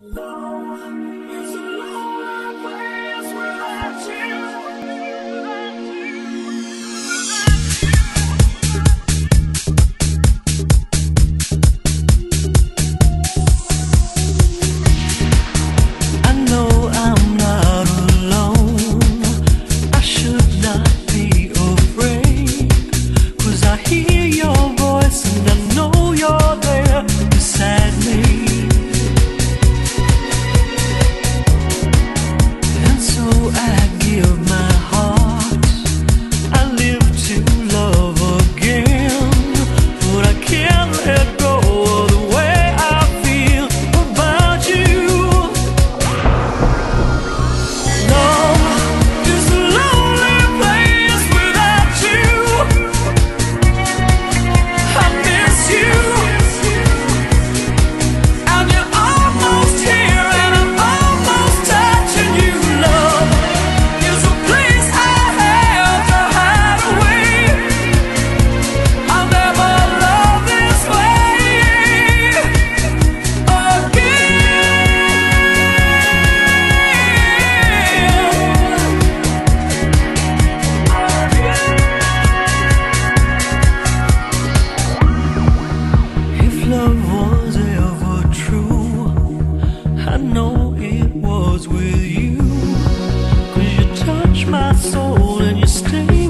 It's a lonely place without I know I'm not alone. I should not be afraid, 'cause I hear your voice and I know you're there beside me. So I give my heart, I live to love again, but I can't let go of the way I feel about you. Love is a lonely place without you. I miss you, and you're almost here, and I'm almost touching you. Love is a place I have to hide away. I'll never love this way again. If love was ever true, I know it was with you, 'cause you touch my soul and you stay